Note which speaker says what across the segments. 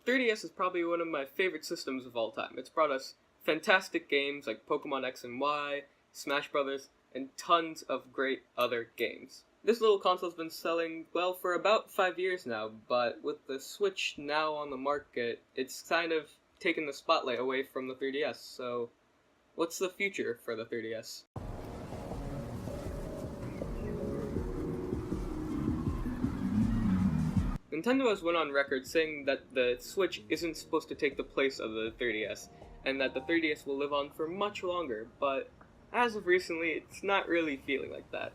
Speaker 1: 3DS is probably one of my favorite systems of all time. It's brought us fantastic games like Pokemon X and Y, Smash Brothers, and tons of great other games. This little console's been selling, well, for about 5 years now, but with the Switch now on the market, it's kind of taken the spotlight away from the 3DS, so what's the future for the 3DS? Nintendo has went on record saying that the Switch isn't supposed to take the place of the 3DS, and that the 3DS will live on for much longer, but as of recently, it's not really feeling like that.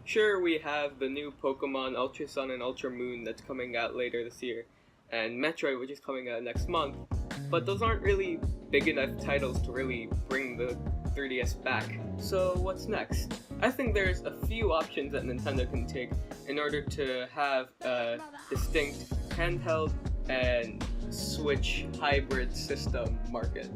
Speaker 1: Sure, we have the new Pokemon Ultra Sun and Ultra Moon that's coming out later this year, and Metroid, which is coming out next month, but those aren't really big enough titles to really bring the 3DS back. So what's next? I think there's a few options that Nintendo can take in order to have a distinct handheld and Switch hybrid system market.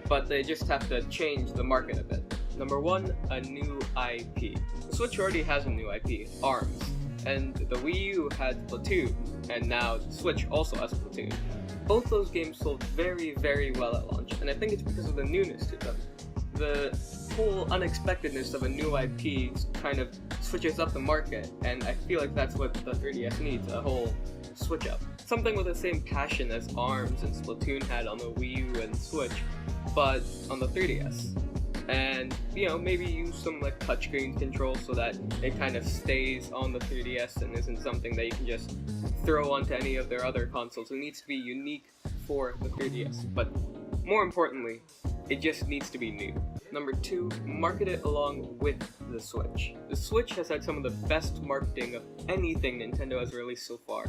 Speaker 1: But they just have to change the market a bit. Number one, a new IP. The Switch already has a new IP, ARMS, and the Wii U had Splatoon, and now the Switch also has Splatoon. Both those games sold very, very well at launch, and I think it's because of the newness to them. The whole unexpectedness of a new IP kind of switches up the market, and I feel like that's what the 3DS needs, a whole switch up. Something with the same passion as ARMS and Splatoon had on the Wii U and Switch, but on the 3DS. And, you know, maybe use some like touchscreen control so that it kind of stays on the 3DS and isn't something that you can just throw onto any of their other consoles. It needs to be unique for the 3DS, but more importantly, it just needs to be new. Number two, market it along with the Switch. The Switch has had some of the best marketing of anything Nintendo has released so far.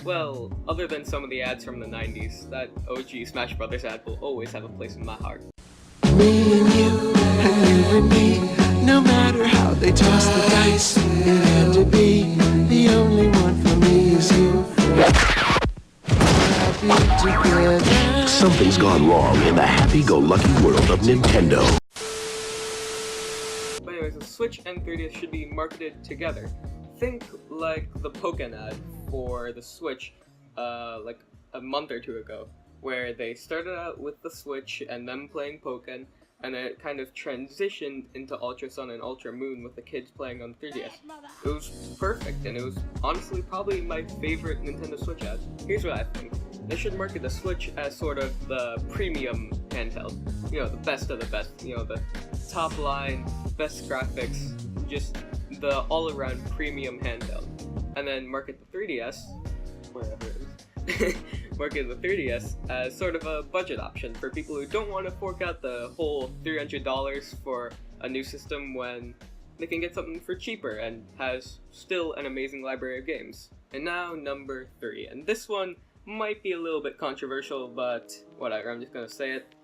Speaker 1: Well, other than some of the ads from the 90s, that OG Smash Brothers ad will always have a place in my heart.
Speaker 2: Me and you and me, no matter how they toss the dice, it had to be, the only one for me is you. Happy together.
Speaker 3: Something's gone wrong in the happy-go-lucky world of Nintendo.
Speaker 1: But anyways, the Switch and 3DS should be marketed together. Think like the Pokken ad for the Switch, like a month or two ago, where they started out with the Switch and them playing Pokken, and then it kind of transitioned into Ultra Sun and Ultra Moon with the kids playing on 3DS. It was perfect, and it was honestly probably my favorite Nintendo Switch ad. Here's what I think. They should market the Switch as sort of the premium handheld. You know, the best of the best. You know, the top line, best graphics, just the all-around premium handheld. And then market the 3DS, wherever it is, market the 3DS as sort of a budget option for people who don't want to fork out the whole $300 for a new system when they can get something for cheaper and has still an amazing library of games. And now number 3, and this one might be a little bit controversial, but whatever, I'm just gonna say it.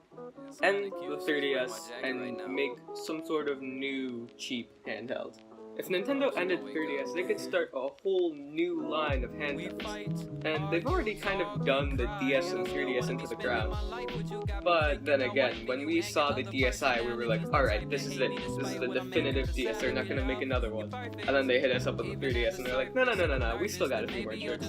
Speaker 1: End the 3DS and make some sort of new cheap handheld. If Nintendo ended the 3DS, they could start a whole new line of handhelds, and they've already kind of done the DS and 3DS into the ground. But then again, when we saw the DSi, we were like, alright, this is it, this is the definitive DS, they're not gonna make another one. And then they hit us up with the 3DS, and they're like, no, we still got a few more tricks.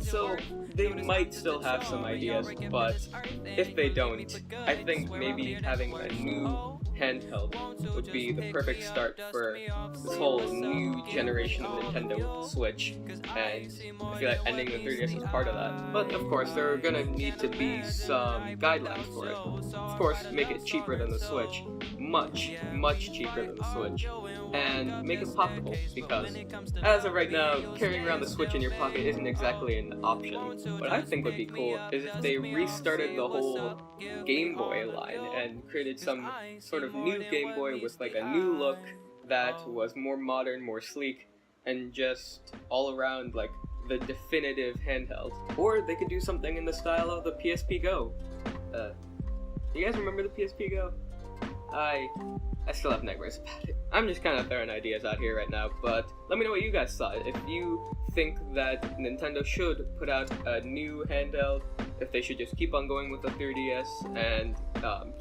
Speaker 1: So, they might still have some ideas, but if they don't, I think maybe having a new handheld would be the perfect start for this whole new generation of Nintendo with the Switch, and I feel like ending the 3DS is part of that. But of course, there are gonna need to be some guidelines for it. Of course, make it cheaper than the Switch, much cheaper than the Switch, and make it pocketable, because as of right now, carrying around the Switch in your pocket isn't exactly an option. What I think would be cool is if they restarted the whole Game Boy line and created some sort of new Game Boy with like a new look that was more modern, more sleek, and just all around like the definitive handheld. Or they could do something in the style of the PSP Go. You guys remember the PSP Go? I still have nightmares about it. I'm just kind of throwing ideas out here right now, but let me know what you guys thought. If you think that Nintendo should put out a new handheld, if they should just keep on going with the 3DS and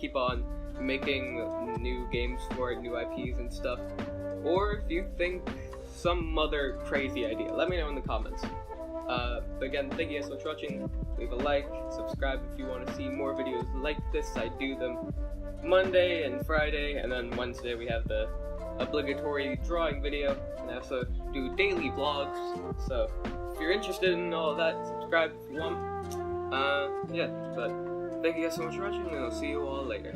Speaker 1: keep on making new games for it, new IPs and stuff, or if you think some other crazy idea, let me know in the comments. Again, thank you guys so much for watching. leave a like, subscribe if you want to see more videos like this. I do them Monday and Friday, and then Wednesday we have the obligatory drawing video, and I also do daily vlogs, so if you're interested in all of that, subscribe if you want. Yeah, but thank you guys so much for watching, and I'll see you all later.